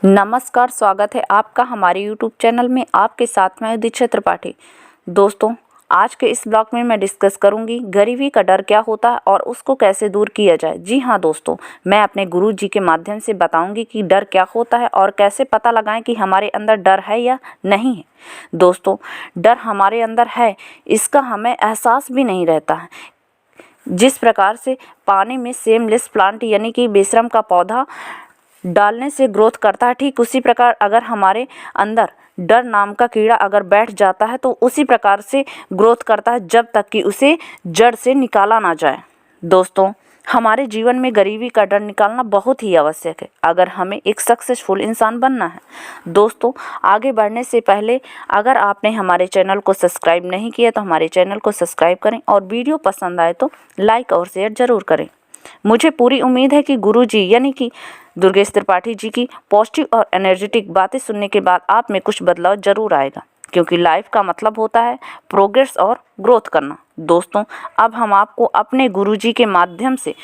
नमस्कार, स्वागत है आपका हमारे YouTube चैनल में। आपके साथ में दीक्षित त्रिपाठी। दोस्तों, आज के इस ब्लॉग में मैं डिस्कस करूंगी गरीबी का डर क्या होता है और उसको कैसे दूर किया जाए। जी हाँ दोस्तों, मैं अपने गुरु जी के माध्यम से बताऊंगी कि डर क्या होता है और कैसे पता लगाएं कि हमारे अंदर डर है या नहीं है। दोस्तों, डर हमारे अंदर है, इसका हमें एहसास भी नहीं रहता है। जिस प्रकार से पानी में सेमलेस प्लांट यानी कि बेशरम का पौधा डालने से ग्रोथ करता है, ठीक उसी प्रकार अगर हमारे अंदर डर नाम का कीड़ा अगर बैठ जाता है तो उसी प्रकार से ग्रोथ करता है जब तक कि उसे जड़ से निकाला ना जाए। दोस्तों, हमारे जीवन में गरीबी का डर निकालना बहुत ही आवश्यक है अगर हमें एक सक्सेसफुल इंसान बनना है। दोस्तों, आगे बढ़ने से पहले अगर आपने हमारे चैनल को सब्सक्राइब नहीं किया तो हमारे चैनल को सब्सक्राइब करें और वीडियो पसंद आए तो लाइक और शेयर ज़रूर करें। मुझे पूरी उम्मीद है कि गुरु जी यानी कि दुर्गेश त्रिपाठी जी की पॉजिटिव और एनर्जेटिक बातें सुनने के बाद आप में कुछ बदलाव जरूर आएगा, क्योंकि लाइफ का मतलब होता है प्रोग्रेस और ग्रोथ करना। दोस्तों, अब हम आपको अपने गुरु जी के माध्यम से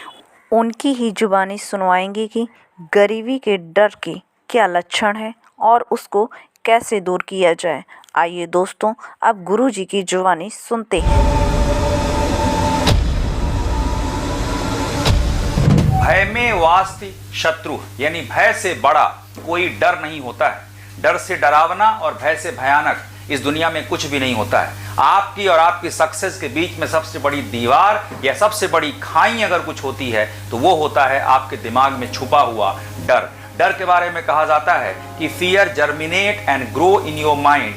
उनकी ही जुबानी सुनवाएंगे कि गरीबी के डर के क्या लक्षण है और उसको कैसे दूर किया जाए। आइए दोस्तों, अब गुरु जी की जुबानी सुनते हैं। भय में वास्ति शत्रु, यानी भय से बड़ा कोई डर नहीं होता है। डर से डरावना और भय से भयानक इस दुनिया में कुछ भी नहीं होता है। आपकी और आपकी सक्सेस के बीच में सबसे बड़ी दीवार या सबसे बड़ी खाई अगर कुछ होती है तो वो होता है आपके दिमाग में छुपा हुआ डर। डर के बारे में कहा जाता है कि fear germinate and grow in your mind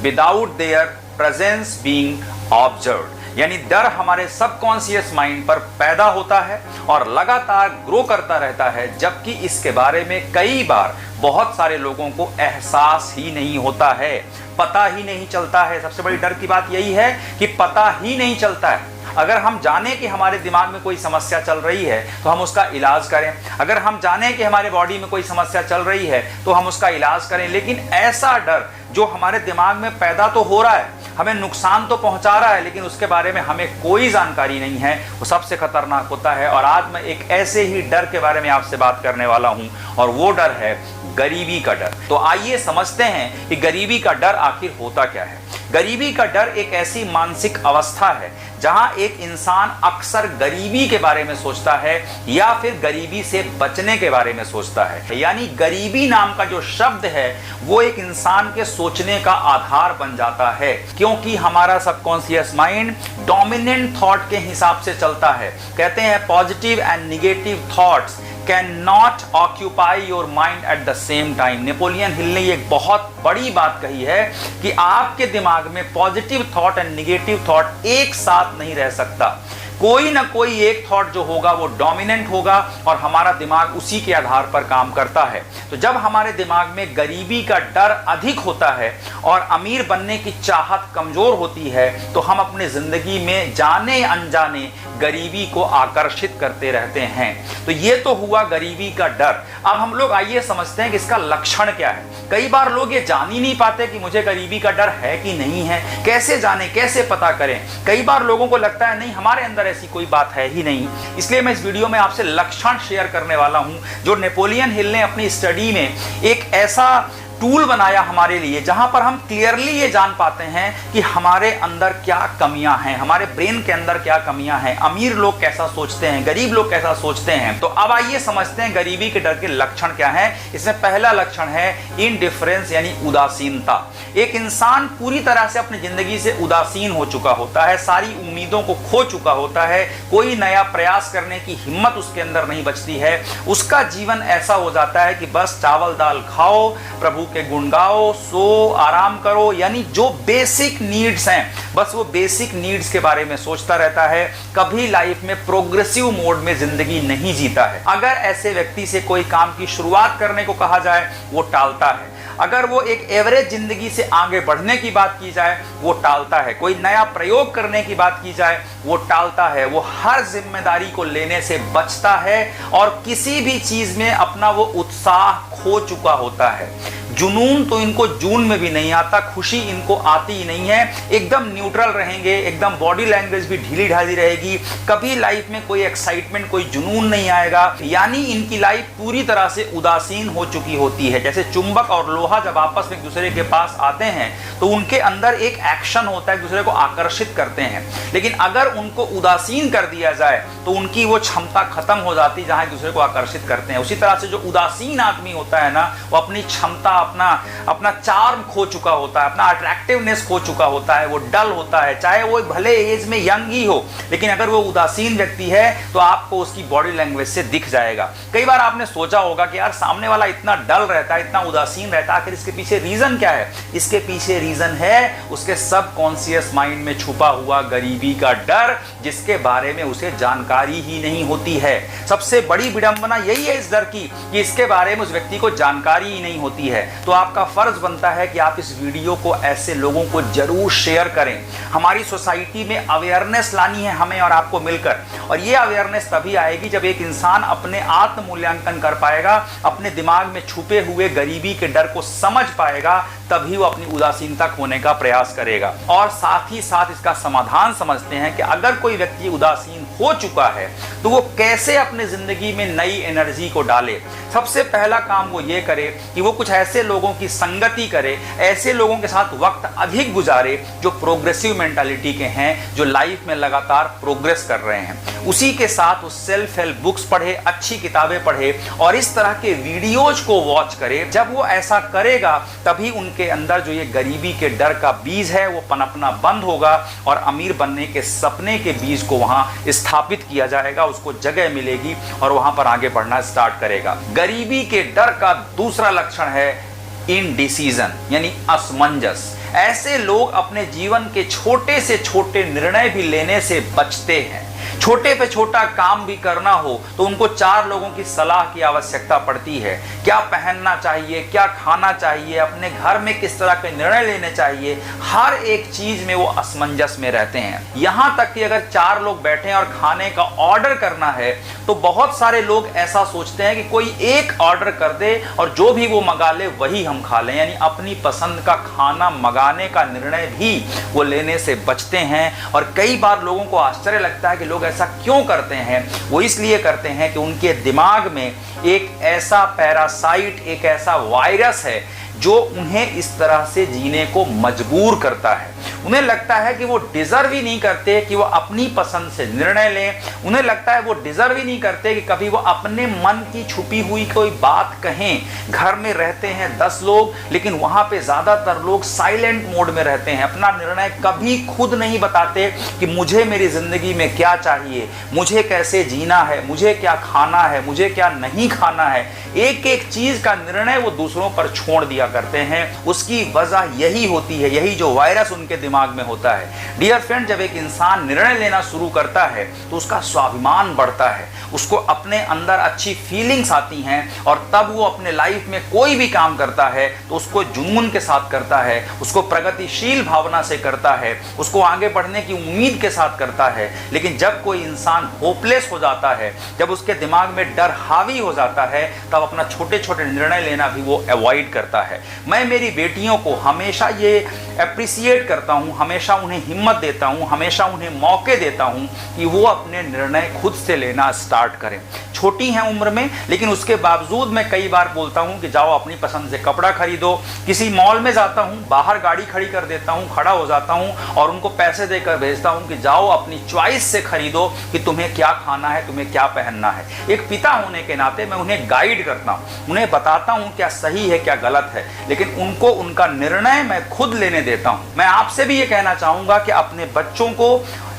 without their presence being observed, यानी डर हमारे सबकॉन्शियस माइंड पर पैदा होता है और लगातार ग्रो करता रहता है, जबकि इसके बारे में कई बार बहुत सारे लोगों को एहसास ही नहीं होता है, पता ही नहीं चलता है। सबसे बड़ी डर की बात यही है कि पता ही नहीं चलता है। अगर हम जाने कि हमारे दिमाग में कोई समस्या चल रही है तो हम उसका इलाज करें, अगर हम जाने कि हमारे बॉडी में कोई समस्या चल रही है तो हम उसका इलाज करें, लेकिन ऐसा डर जो हमारे दिमाग में पैदा तो हो रहा है, हमें नुकसान तो पहुंचा रहा है, लेकिन उसके बारे में हमें कोई जानकारी नहीं है, वो सबसे खतरनाक होता है। और आज मैं एक ऐसे ही डर के बारे में आपसे बात करने वाला हूं और वो डर है गरीबी का डर। तो आइए समझते हैं कि गरीबी का डर आखिर होता क्या है। गरीबी का डर एक ऐसी मानसिक अवस्था है जहां एक इंसान अक्सर गरीबी के बारे में सोचता है या फिर गरीबी से बचने के बारे में सोचता है। यानी गरीबी नाम का जो शब्द है वो एक इंसान के सोचने का आधार बन जाता है, क्योंकि हमारा सबकॉन्शियस माइंड डोमिनेंट थॉट के हिसाब से चलता है। कहते हैं positive and negative thoughts can not occupy your mind at the same time. Napoleon Hill ने एक बहुत बड़ी बात कही है कि आपके दिमाग में positive thought and negative thought एक साथ नहीं रह सकता। कोई ना कोई एक थॉट जो होगा वो डोमिनेंट होगा और हमारा दिमाग उसी के आधार पर काम करता है। तो जब हमारे दिमाग में गरीबी का डर अधिक होता है और अमीर बनने की चाहत कमजोर होती है तो हम अपनी जिंदगी में जाने अनजाने गरीबी को आकर्षित करते रहते हैं। तो ये तो हुआ गरीबी का डर। अब हम लोग आइए समझते हैं कि इसका लक्षण क्या है। कई बार लोग ये जान ही नहीं पाते कि मुझे गरीबी का डर है कि नहीं है, कैसे जाने, कैसे पता करें। कई बार लोगों को लगता है नहीं, हमारे अंदर ऐसी कोई बात है ही नहीं। इसलिए मैं इस वीडियो में आपसे लक्षण शेयर करने वाला हूं जो नेपोलियन हिल ने अपनी स्टडी में एक ऐसा टूल बनाया हमारे लिए जहां पर हम क्लियरली ये जान पाते हैं कि हमारे अंदर क्या कमियां हैं, हमारे ब्रेन के अंदर क्या कमियां हैं, अमीर लोग कैसा सोचते हैं, गरीब लोग कैसा सोचते हैं। तो अब आइए समझते हैं गरीबी के डर के लक्षण क्या हैं। इसमें पहला लक्षण है इनडिफरेंस, यानी उदासीनता। एक इंसान पूरी तरह से अपनी जिंदगी से उदासीन हो चुका होता है, सारी उम्मीदों को खो चुका होता है, कोई नया प्रयास करने की हिम्मत उसके अंदर नहीं बचती है। उसका जीवन ऐसा हो जाता है कि बस चावल दाल खाओ, प्रभु के गुण गाओ, सो, आराम करो, यानी जो बेसिक नीड्स हैं बस वो बेसिक नीड्स के बारे में सोचता रहता है। कभी लाइफ में प्रोग्रेसिव मोड में जिंदगी नहीं जीता है। अगर ऐसे व्यक्ति से कोई काम की शुरुआत करने को कहा जाए वो टालता है। अगर वो एक एवरेज जिंदगी से आगे बढ़ने की बात की जाए वो टालता है। कोई नया प्रयोग करने की बात की जाए वो टालता है। वो हर जिम्मेदारी को लेने से बचता है और किसी भी चीज में अपना वो उत्साह खो चुका होता है। जुनून तो इनको जून में भी नहीं आता, खुशी इनको आती ही नहीं है, एकदम न्यूट्रल रहेंगे, एकदम बॉडी लैंग्वेज भी ढीली ढाली रहेगी, कभी लाइफ में कोई एक्साइटमेंट, कोई जुनून नहीं आएगा, यानी इनकी लाइफ पूरी तरह से उदासीन हो चुकी होती है। जैसे चुंबक और लोहा जब आपस में एक दूसरे के पास आते हैं तो उनके अंदर एक एक्शन होता है, एक दूसरे को आकर्षित करते हैं, लेकिन अगर उनको उदासीन कर दिया जाए तो उनकी वो क्षमता खत्म हो जाती जहां एक दूसरे को आकर्षित करते हैं। उसी तरह से जो उदासीन आदमी होता है ना, वो अपनी क्षमता, अपना चार्म खो चुका होता है, अपना अट्रैक्टिवनेस खो चुका होता है, वो डल होता है, चाहे वो भले एज में यंग ही हो, लेकिन अगर वो उदासीन व्यक्ति है तो आपको उसकी बॉडी लैंग्वेज से दिख जाएगा। कई बार आपने सोचा होगा कि यार सामने वाला इतना डल रहता है, इतना उदासीन रहता है, आखिर इसके पीछे रीजन क्या है? इसके पीछे रीजन है उसके सबकॉन्शियस माइंड में छुपा हुआ गरीबी का डर, जिसके बारे में उसे जानकारी ही नहीं होती है। सबसे बड़ी विडंबना यही है इस डर की कि इसके बारे में उस व्यक्ति को जानकारी ही नहीं होती है। तो आपका फर्ज बनता है कि आप इस वीडियो को ऐसे लोगों को जरूर शेयर करें। हमारी सोसाइटी में अवेयरनेस लानी है हमें और आपको मिलकर, और ये अवेयरनेस तभी आएगी जब एक इंसान अपने आत्म मूल्यांकन कर पाएगा, अपने दिमाग में छुपे हुए गरीबी के डर को समझ पाएगा, तभी वो अपनी उदासीनता खोने का प्रयास करेगा। और साथ ही साथ इसका समाधान समझते हैं कि अगर कोई व्यक्ति उदासीन हो चुका है तो वो कैसे अपने जिंदगी में नई एनर्जी को डाले। सबसे पहला काम वो ये करे कि वो कुछ ऐसे लोगों की संगति करे, ऐसे लोगों के साथ वक्त अधिक गुजारे जो प्रोग्रेसिव मेंटालिटी के हैं, जो लाइफ में लगातार प्रोग्रेस कर रहे हैं। उसी के साथ वो सेल्फ हेल्प बुक्स पढ़े, अच्छी किताबें पढ़े और इस तरह के वीडियोज को वॉच करे। जब वो ऐसा करेगा तभी उनके अंदर जो ये गरीबी के डर का बीज है वो पनपना बंद होगा और अमीर बनने के सपने के बीज को वहां स्थापित किया जाएगा, उसको जगह मिलेगी और वहां पर आगे बढ़ना स्टार्ट करेगा। गरीबी के डर का दूसरा लक्षण है इनडिसीजन, यानी असमंजस। ऐसे लोग अपने जीवन के छोटे से छोटे निर्णय भी लेने से बचते हैं। छोटे पे छोटा काम भी करना हो तो उनको 4 लोगों की सलाह की आवश्यकता पड़ती है। क्या पहनना चाहिए, क्या खाना चाहिए, अपने घर में किस तरह के निर्णय लेने चाहिए, हर एक चीज में वो असमंजस में रहते हैं। यहां तक कि अगर 4 लोग बैठे हैं और खाने का ऑर्डर करना है तो बहुत सारे लोग ऐसा सोचते हैं कि कोई एक ऑर्डर कर दे और जो भी वो मंगा ले वही हम खा लें, यानी अपनी पसंद का खाना मंगाने का निर्णय भी वो लेने से बचते हैं। और कई बार लोगों को आश्चर्य लगता है कि लोग ऐसा क्यों करते हैं। वो इसलिए करते हैं कि उनके दिमाग में एक ऐसा पैरासाइट, एक ऐसा वायरस है जो उन्हें इस तरह से जीने को मजबूर करता है। उन्हें लगता है कि वो डिजर्व ही नहीं करते कि वो अपनी पसंद से निर्णय लें। उन्हें लगता है वो डिजर्व ही नहीं करते कि कभी वो अपने मन की छुपी हुई कोई बात कहें। घर में रहते हैं 10 लोग, लेकिन वहां पे ज्यादातर लोग साइलेंट मोड में रहते हैं, अपना निर्णय कभी खुद नहीं बताते कि मुझे मेरी जिंदगी में क्या चाहिए, मुझे कैसे जीना है, मुझे क्या खाना है, मुझे क्या नहीं खाना है। एक एक चीज का निर्णय वो दूसरों पर छोड़ दिया करते हैं। उसकी वजह यही होती है, यही जो वायरस उनके दिमाग में होता है। डियर फ्रेंड, जब एक इंसान निर्णय लेना शुरू करता है तो उसका स्वाभिमान बढ़ता है, उसको अपने अंदर अच्छी फीलिंग्स आती हैं और तब वो अपने लाइफ में कोई भी काम करता है तो उसको जुनून के साथ करता है, उसको प्रगतिशील भावना से करता है, उसको आगे बढ़ने की उम्मीद के साथ करता है। लेकिन जब कोई इंसान होपलेस हो जाता है, जब उसके दिमाग में डर हावी हो जाता है, तब अपना छोटे छोटे निर्णय लेना भी वो अवॉइड करता है। मैं मेरी बेटियों को हमेशा ये एप्रिसिएट करता हूँ, हमेशा उन्हें हिम्मत देता हूँ, हमेशा उन्हें मौके देता हूँ कि वो अपने निर्णय खुद से लेना स्टार्ट करें। छोटी हैं उम्र में, लेकिन उसके बावजूद मैं कई बार बोलता हूँ कि जाओ अपनी पसंद से कपड़ा खरीदो। किसी मॉल में जाता हूँ, बाहर गाड़ी खड़ी कर देता हूँ, खड़ा हो जाता हूँ और उनको पैसे देकर भेजता हूँ कि जाओ अपनी चॉइस से खरीदो कि तुम्हें क्या खाना है, तुम्हें क्या पहनना है। एक पिता होने के नाते मैं उन्हें गाइड करता हूँ, उन्हें बताता हूँ क्या सही है क्या गलत है, लेकिन उनको उनका निर्णय मैं खुद लेने देता हूँ। मैं आपसे भी ये कहना चाहूँगा कि अपने बच्चों को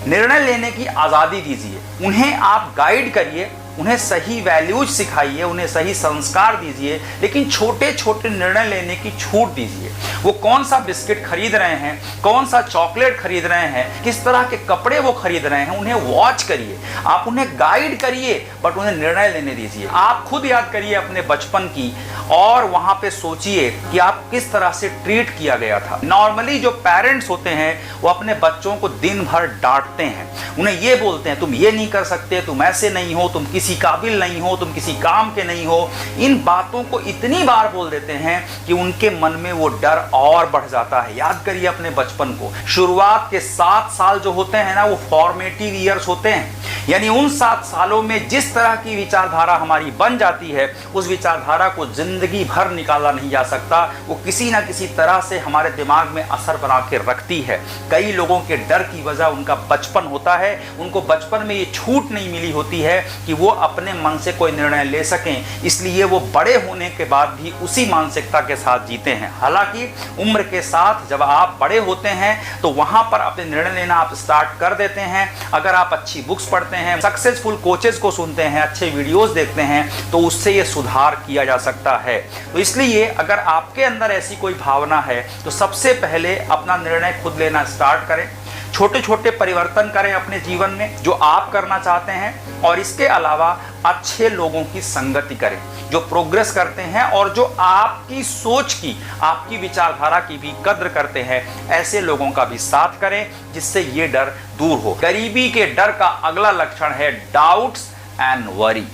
निर्णय लेने की आज़ादी दीजिए, उन्हें आप गाइड करिए, उन्हें सही वैल्यूज सिखाइए, उन्हें सही संस्कार दीजिए, लेकिन छोटे छोटे निर्णय लेने की छूट दीजिए। वो कौन सा बिस्किट खरीद रहे हैं, कौन सा चॉकलेट खरीद रहे हैं, किस तरह के कपड़े वो खरीद रहे हैं, उन्हें वॉच करिए, आप उन्हें गाइड करिए, बट उन्हें निर्णय लेने दीजिए। आप खुद याद करिए अपने बचपन की और वहां पे सोचिए कि आप किस तरह से ट्रीट किया गया था। नॉर्मली जो पेरेंट्स होते हैं वो अपने बच्चों को दिन भर डांटते हैं, उन्हें ये बोलते हैं तुम ये नहीं कर सकते, तुम ऐसे नहीं हो, तुम किसी किसी काबिल नहीं हो, तुम किसी काम के नहीं हो, इन बातों को इतनी बार बोल देते हैं कि उनके मन में वो डर और बढ़ जाता है। याद करिए अपने बचपन को, शुरुआत के 7 साल जो होते हैं ना, वो फॉर्मेटिव ईयर्स होते हैं। यानी उन 7 सालों में जिस तरह की विचारधारा हमारी बन जाती है, उस विचारधारा को जिंदगी भर निकाला नहीं जा सकता। वो किसी ना किसी तरह से हमारे दिमाग में असर बना के रखती है। कई लोगों के डर की वजह उनका बचपन होता है। उनको बचपन में ये छूट नहीं मिली होती है कि वो अपने मन से कोई निर्णय ले सकें, इसलिए वो बड़े होने के बाद भी उसी मानसिकता के साथ जीते हैं। हालांकि उम्र के साथ जब आप बड़े होते हैं तो वहां पर अपने निर्णय लेना आप स्टार्ट कर देते हैं। अगर आप अच्छी बुक्स पढ़ते हैं, सक्सेसफुल कोचेस को सुनते हैं, अच्छे वीडियोस देखते हैं, तो उससे ये सुधार किया जा सकता है। तो इसलिए अगर आपके अंदर ऐसी कोई भावना है तो सबसे पहले अपना निर्णय खुद लेना स्टार्ट करें। छोटे छोटे परिवर्तन करें अपने जीवन में जो आप करना चाहते हैं, और इसके अलावा अच्छे लोगों की संगति करें जो प्रोग्रेस करते हैं और जो आपकी सोच की, आपकी विचारधारा की भी कद्र करते हैं। ऐसे लोगों का भी साथ करें जिससे ये डर दूर हो। गरीबी के डर का अगला लक्षण है डाउट्स एंड वरी।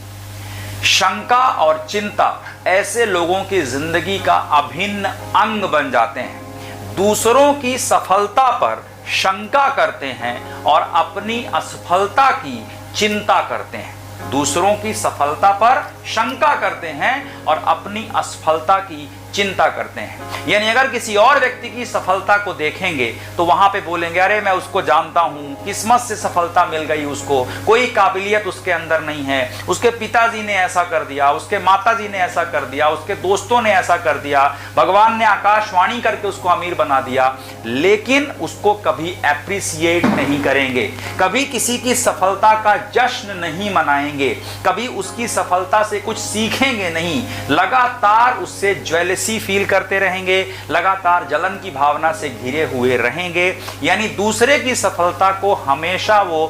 शंका और चिंता ऐसे लोगों की जिंदगी का अभिन्न अंग बन जाते हैं। दूसरों की सफलता पर शंका करते हैं और अपनी असफलता की चिंता करते हैं। दूसरों की सफलता पर शंका करते हैं और अपनी असफलता की चिंता करते हैं। यानी अगर किसी और व्यक्ति की सफलता को देखेंगे तो वहां पे बोलेंगे, अरे मैं उसको जानता हूं, किस्मत से सफलता मिल गई उसको, कोई काबिलियत उसके अंदर नहीं है, उसके पिताजी ने ऐसा कर दिया, उसके माताजी ने ऐसा कर दिया, उसके दोस्तों ने ऐसा कर दिया, भगवान ने आकाशवाणी करके उसको अमीर बना दिया। लेकिन उसको कभी एप्रिसिएट नहीं करेंगे, कभी किसी की सफलता का जश्न नहीं मनाएंगे, कभी उसकी सफलता से कुछ सीखेंगे नहीं। लगातार उससे ज्वेलरी फील करते रहेंगे, लगातार जलन की भावना से घिरे हुए रहेंगे। यानी दूसरे की सफलता को हमेशा वो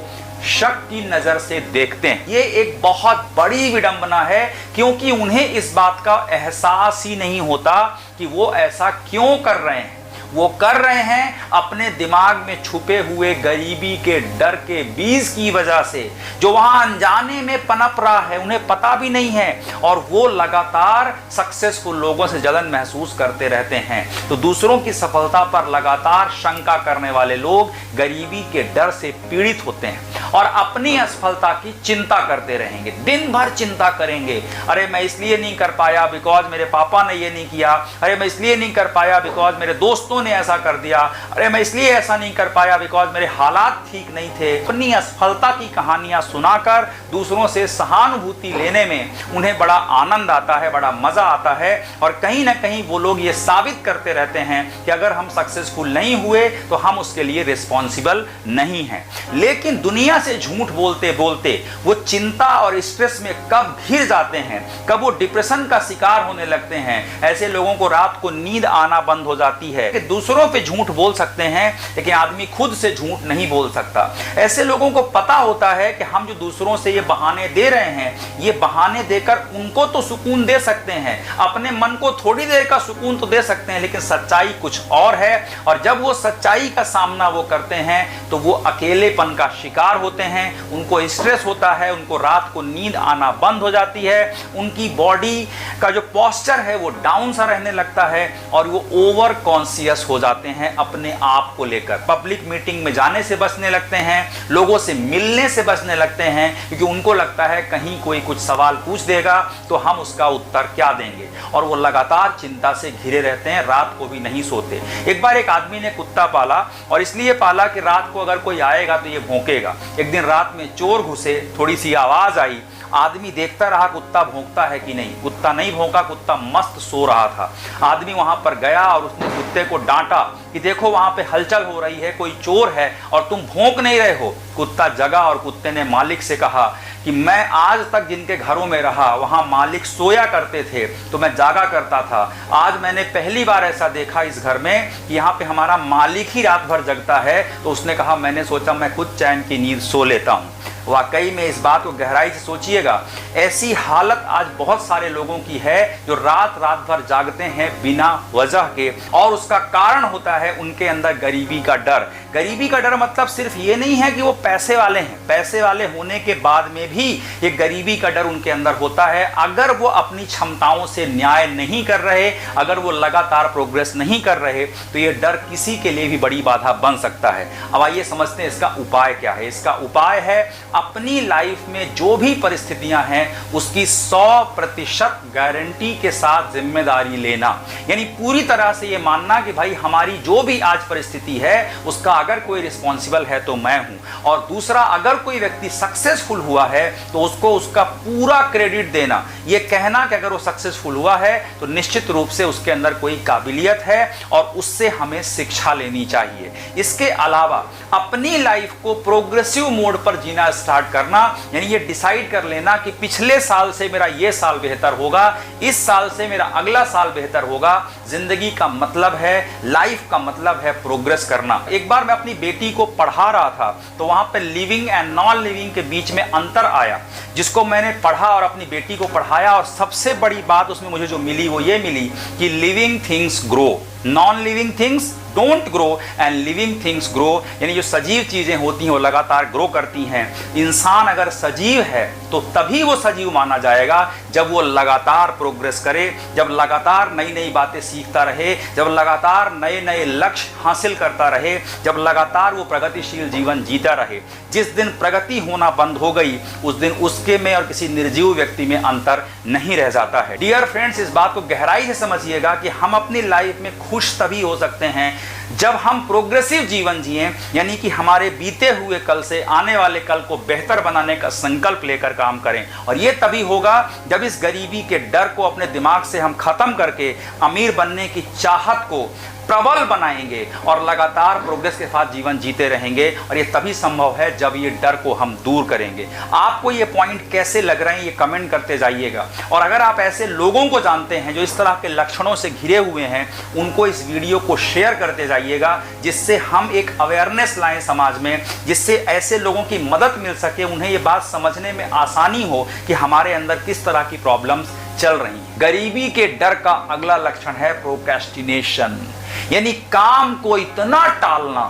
शक की नजर से देखते हैं। ये एक बहुत बड़ी विडंबना है, क्योंकि उन्हें इस बात का एहसास ही नहीं होता कि वो ऐसा क्यों कर रहे हैं। वो कर रहे हैं अपने दिमाग में छुपे हुए गरीबी के डर के बीज की वजह से, जो वहां अनजाने में पनप रहा है, उन्हें पता भी नहीं है, और वो लगातार सक्सेसफुल लोगों से जलन महसूस करते रहते हैं। तो दूसरों की सफलता पर लगातार शंका करने वाले लोग गरीबी के डर से पीड़ित होते हैं और अपनी असफलता की चिंता करते रहेंगे। दिन भर चिंता करेंगे, अरे मैं इसलिए नहीं कर पाया बिकॉज मेरे पापा ने ये नहीं किया, अरे मैं इसलिए नहीं कर पाया बिकॉज मेरे दोस्तों ने ऐसा कर दिया, अरे मैं इसलिए ऐसा नहीं कर पाया बिकॉज मेरे हालात ठीक नहीं थे। अपनी असफलता की कहानियां सुनाकर दूसरों से सहानुभूति लेने में उन्हें बड़ा आनंद आता है, बड़ा मजा आता है, और कहीं ना कहीं वो लोग ये साबित करते रहते हैं कि अगर हम सक्सेसफुल नहीं हुए तो हम उसके लिए रिस्पॉन्सिबल नहीं हैं। लेकिन दुनिया से झूठ बोलते बोलते वो चिंता और स्ट्रेस में कब घिर जाते हैं, कब वो डिप्रेशन का शिकार होने लगते हैं। ऐसे लोगों को रात को नींद आना बंद हो जाती है। कि दूसरों पे झूठ बोल सकते हैं लेकिन आदमी खुद से झूठ नहीं बोल सकता। ऐसे लोगों को पता होता है कि हम जो दूसरों से ये बहाने दे रहे हैं, ये बहाने देकर उनको तो सुकून दे सकते हैं, अपने मन को थोड़ी देर का सुकून तो दे सकते हैं, लेकिन सच्चाई कुछ और है। और जब वो सच्चाई का सामना वो करते हैं तो वो अकेलेपन का शिकार होते हैं, उनको स्ट्रेस होता है, उनको रात को नींद आना बंद हो जाती है, उनकी बॉडी का जो पोस्चर है वो डाउन सा रहने लगता है और वो ओवर कॉन्शियस हो जाते हैं अपने आप को लेकर। पब्लिक मीटिंग में जाने से बचने लगते हैं, लोगों से मिलने से बचने लगते हैं, क्योंकि उनको लगता है कहीं कोई कुछ सवाल पूछ देगा तो हम उसका उत्तर क्या देंगे, और वो लगातार चिंता से घिरे रहते हैं, रात को भी नहीं सोते। एक बार एक आदमी ने कुत्ता पाला, और इसलिए पाला कि रात को अगर कोई आएगा तो ये भौंकेगा। एक दिन रात में चोर घुसे, थोड़ी सी आवाज आई, आदमी देखता रहा कुत्ता भौंकता है कि नहीं। कुत्ता नहीं भौंका, कुत्ता मस्त सो रहा था। आदमी वहां पर गया और उसने कुत्ते को डांटा कि देखो वहां पे हलचल हो रही है, कोई चोर है और तुम भौंक नहीं रहे हो। कुत्ता जगा और कुत्ते ने मालिक से कहा कि मैं आज तक जिनके घरों में रहा वहां मालिक सोया करते थे तो मैं जागा करता था, आज मैंने पहली बार ऐसा देखा इस घर में कि यहाँ पे हमारा मालिक ही रात भर जगता है। तो उसने कहा मैंने सोचा मैं खुद चैन की नींद सो लेता हूँ। वाकई में इस बात को गहराई से सोचिएगा, ऐसी हालत आज बहुत सारे लोगों की है जो रात रात भर जागते हैं बिना वजह के, और उसका कारण होता है उनके अंदर गरीबी का डर। गरीबी का डर मतलब सिर्फ ये नहीं है कि वो पैसे वाले हैं, पैसे वाले होने के बाद में भी ये गरीबी का डर उनके अंदर होता है। अगर वो अपनी क्षमताओं से न्याय नहीं कर रहे, अगर वो लगातार प्रोग्रेस नहीं कर रहे, तो ये डर किसी के लिए भी बड़ी बाधा बन सकता है। अब आइए समझते हैं इसका उपाय क्या है। इसका उपाय है अपनी लाइफ में जो भी परिस्थितियां हैं उसकी 100% गारंटी के साथ जिम्मेदारी लेना। यानी पूरी तरह से ये मानना कि भाई हमारी जो भी आज परिस्थिति है उसका अगर कोई रिस्पॉन्सिबल है तो मैं हूं, और दूसरा अगर कोई व्यक्ति सक्सेसफुल हुआ है तो उसको उसका पूरा क्रेडिट देना। ये कहना कि अगर वो सक्सेसफुल हुआ है तो निश्चित रूप से उसके अंदर कोई काबिलियत है और उससे हमें शिक्षा लेनी चाहिए। इसके अलावा अपनी लाइफ को प्रोग्रेसिव मोड पर जीना स्टार्ट करना, यानी ये डिसाइड कर लेना कि पिछले साल से मेरा ये साल बेहतर होगा, इस साल से मेरा अगला साल बेहतर होगा। जिंदगी का मतलब है, लाइफ का मतलब है प्रोग्रेस करना। एक बार मैं अपनी बेटी को पढ़ा रहा था तो वहां पे लिविंग एंड नॉन लिविंग के बीच में अंतर आया, जिसको मैंने पढ़ा और अपनी बेटी को पढ़ाया, और सबसे बड़ी बात उसमें मुझे जो मिली वो ये मिली कि living things grow, non living things don't grow and living things grow. यानी जो सजीव चीजें होती हैं वो लगातार ग्रो करती हैं। इंसान अगर सजीव है तो तभी वो सजीव माना जाएगा जब वो लगातार प्रोग्रेस करे, जब लगातार नई नई बातें सीखता रहे, जब लगातार नए नए लक्ष्य हासिल करता रहे, जब लगातार वो प्रगतिशील जीवन जीता रहे। जिस दिन प्रगति होना बंद हो गई उस दिन उसके में और किसी निर्जीव व्यक्ति में अंतर नहीं रह जाता है। डियर फ्रेंड्स, इस बात को गहराई से समझिएगा कि हम अपनी लाइफ में खुश तभी हो सकते हैं जब हम प्रोग्रेसिव जीवन जिएं, यानी कि हमारे बीते हुए कल से आने वाले कल को बेहतर बनाने का संकल्प लेकर काम करें। और ये तभी होगा जब इस गरीबी के डर को अपने दिमाग से हम खत्म करके अमीर बनने की चाहत को प्रबल बनाएंगे और लगातार प्रोग्रेस के साथ जीवन जीते रहेंगे। और ये तभी संभव है जब ये डर को हम दूर करेंगे। आपको ये पॉइंट कैसे लग रहे हैं ये कमेंट करते जाइएगा, और अगर आप ऐसे लोगों को जानते हैं जो इस तरह के लक्षणों से घिरे हुए हैं उनको इस वीडियो को शेयर करते जाइएगा, जिससे हम एक अवेयरनेस लाएं समाज में, जिससे ऐसे लोगों की मदद मिल सके, उन्हें ये बात समझने में आसानी हो कि हमारे अंदर किस तरह की प्रॉब्लम्स चल रही हैं। गरीबी के डर का अगला लक्षण है प्रोक्रेस्टिनेशन, यानी काम को इतना टालना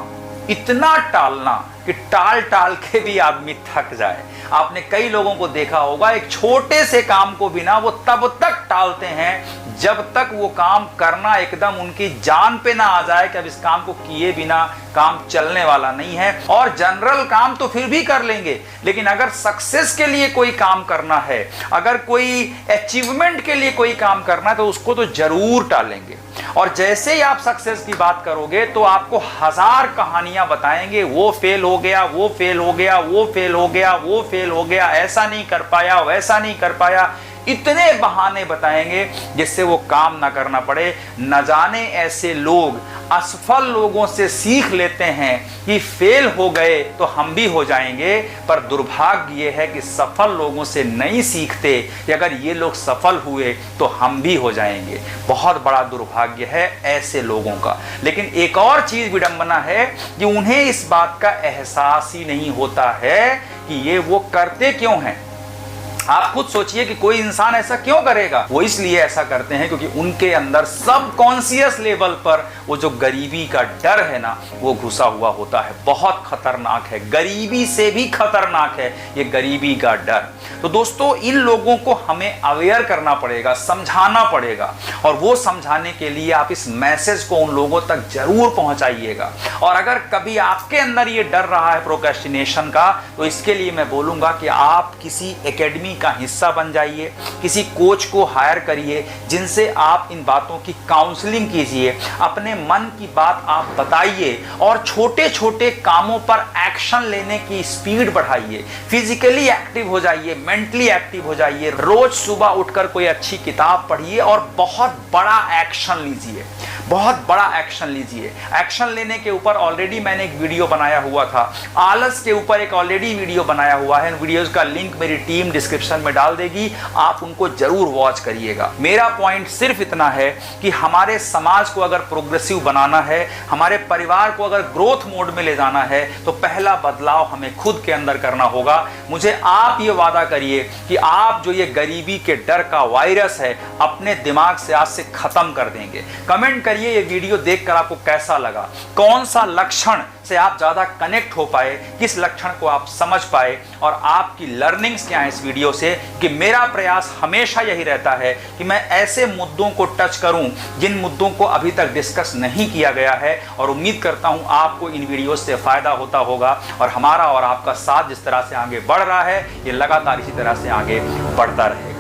कि टाल टाल के भी आदमी थक जाए। आपने कई लोगों को देखा होगा एक छोटे से काम को भी ना वो तब तक टालते हैं जब तक वो काम करना एकदम उनकी जान पे ना आ जाए कि अब इस काम को किए बिना काम चलने वाला नहीं है। और जनरल काम तो फिर भी कर लेंगे, लेकिन अगर सक्सेस के लिए कोई काम करना है, अगर कोई अचीवमेंट के लिए कोई काम करना है तो उसको तो जरूर टालेंगे। और जैसे ही आप सक्सेस की बात करोगे तो आपको 1000 कहानियां बताएंगे, वो फेल हो गया, वो फेल हो गया, वो फेल हो गया, वो फेल हो गया, ऐसा नहीं कर पाया, वैसा नहीं कर पाया। इतने बहाने बताएंगे जिससे वो काम ना करना पड़े। न जाने ऐसे लोग असफल लोगों से सीख लेते हैं कि फेल हो गए तो हम भी हो जाएंगे, पर दुर्भाग्य ये है कि सफल लोगों से नहीं सीखते कि अगर ये लोग सफल हुए तो हम भी हो जाएंगे। बहुत बड़ा दुर्भाग्य है ऐसे लोगों का। लेकिन एक और चीज विडंबना है कि उन्हें इस बात का एहसास ही नहीं होता है कि ये वो करते क्यों हैं। आप खुद सोचिए कि कोई इंसान ऐसा क्यों करेगा। वो इसलिए ऐसा करते हैं क्योंकि उनके अंदर सबकॉन्शियस लेवल पर वो जो गरीबी का डर है ना वो घुसा हुआ होता है। बहुत खतरनाक है, गरीबी से भी खतरनाक है ये गरीबी का डर। तो दोस्तों, इन लोगों को हमें अवेयर करना पड़ेगा, समझाना पड़ेगा, और वो समझाने के लिए आप इस मैसेज को उन लोगों तक जरूर पहुंचाइएगा। और अगर कभी आपके अंदर ये डर रहा है प्रोक्रेस्टिनेशन का, तो इसके लिए मैं बोलूंगा कि आप किसी एकेडमी का हिस्सा बन जाइए, किसी कोच को हायर करिए जिनसे आप इन बातों की काउंसलिंग कीजिए, अपने मन की बात आप बताइए और छोटे छोटे कामों पर एक्शन लेने की स्पीड बढ़ाइए। फिजिकली एक्टिव हो जाइए, मेंटली एक्टिव हो जाइए, रोज सुबह उठकर कोई अच्छी किताब पढ़िए और बहुत बड़ा एक्शन लीजिए, बहुत बड़ा एक्शन लीजिए। एक्शन लेने के ऊपर ऑलरेडी मैंने एक वीडियो बनाया हुआ था, आलस के ऊपर एक ऑलरेडी वीडियो बनाया हुआ है। इन वीडियोस का लिंक मेरी टीम डिस्क्रिप्शन सेक्शन में डाल देगी, आप उनको जरूर वॉच करिएगा। मेरा पॉइंट सिर्फ इतना है कि हमारे समाज को अगर प्रोग्रेसिव बनाना है, हमारे परिवार को अगर ग्रोथ मोड में ले जाना है, तो पहला बदलाव हमें खुद के अंदर करना होगा। मुझे आप ये वादा करिए कि आप जो ये गरीबी के डर का वायरस है अपने दिमाग से आज से खत्म कर देंगे। कमेंट करिए ये वीडियो देखकर आपको कैसा लगा, कौन सा लक्षण से आप ज्यादा कनेक्ट हो पाए, किस लक्षण को आप समझ पाए और आपकी लर्निंग्स क्या है इस वीडियो से। कि मेरा प्रयास हमेशा यही रहता है कि मैं ऐसे मुद्दों को टच करूं जिन मुद्दों को अभी तक डिस्कस नहीं किया गया है, और उम्मीद करता हूं आपको इन वीडियो से फायदा होता होगा और हमारा और आपका साथ जिस तरह से आगे बढ़ रहा है ये लगातार इसी तरह से आगे बढ़ता रहेगा।